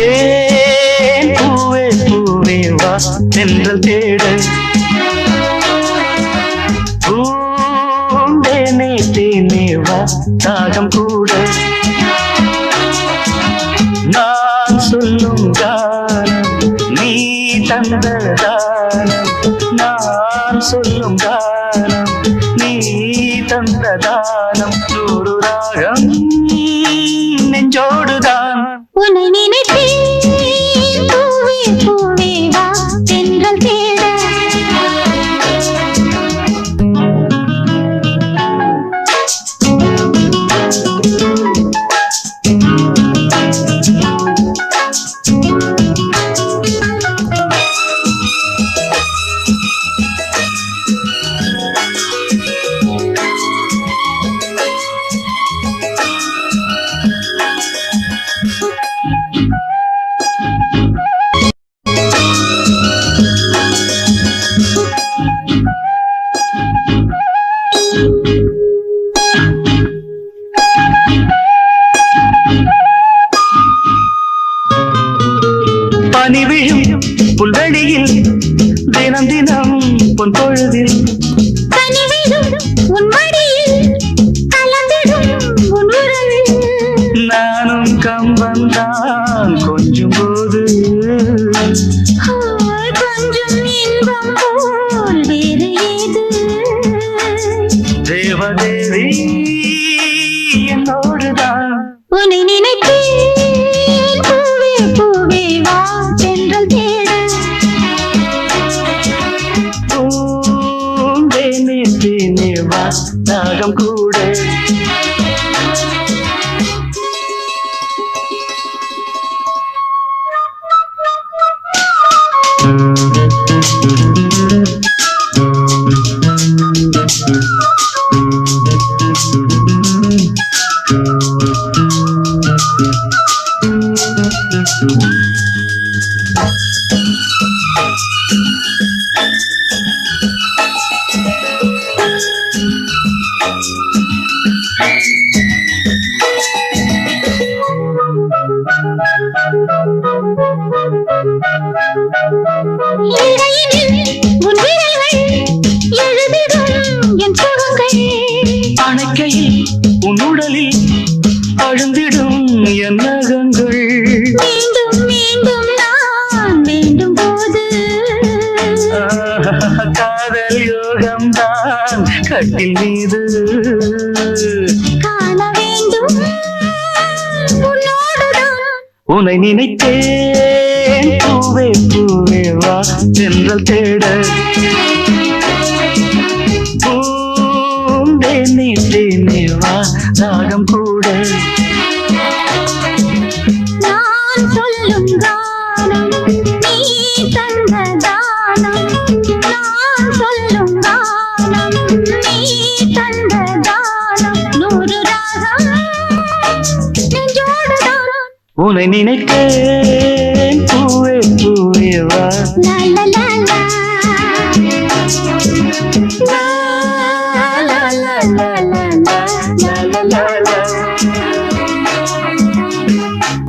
நினைத்தேன் பூவே பூவே வா தென்றல் தேட பூண்டேனே தேனே வா தாகம் கூட நான் சொல்லும் கானம் நீ தந்த தானம் நான் சொல்லும் கானம் நீ தந்த தானம் நூறு ராகம் நெஞ்சோடுதான் உன்னை நினைத்தேன் பூவே பூவே வா தென்றல் தேட பனி விழும் புல்வெளியில் தினம் தினம் பொன் பொழுதில் கனிவிடும் உன் மடியில் கலந்திடும் உன் உறவில் நானும் கம்பந்தான் கொஞ்சம் போது கொஞ்சம் இன்பம் போல் வேறு ஏது தேவதேவி என்னோடுதான் உன்னை நினைத்தேன் பூவே பூவே வா தென்றல் தேட பூண்டேனே தேனே வா தாகம் கூட இடையினில் உன் விரல்கள் எழுதிடும் என் சுகங்கள் அணைக்கையில் உன் உடலில் அழுந்திடும் என் நகங்கள் மீண்டும் மீண்டும் நான் வேண்டும் போது காதல் யோகம்தான் கட்டில் மீது காண வேண்டும் உன்னோடுதான் உன்னை நினைத்தேன் பூவே பூவே வா தென்றல் தேட பூண்டேனே தேனே வா தாகம் கூட நான் சொல்லும் கானம் நீ தந்த தானம் நான் சொல்லும் கானம் நீ தந்த தானம் நூறு ராகம் நெஞ்சோடுதான் உன்னை நினைத்தேன் பூவே பூவே வா லா லா லா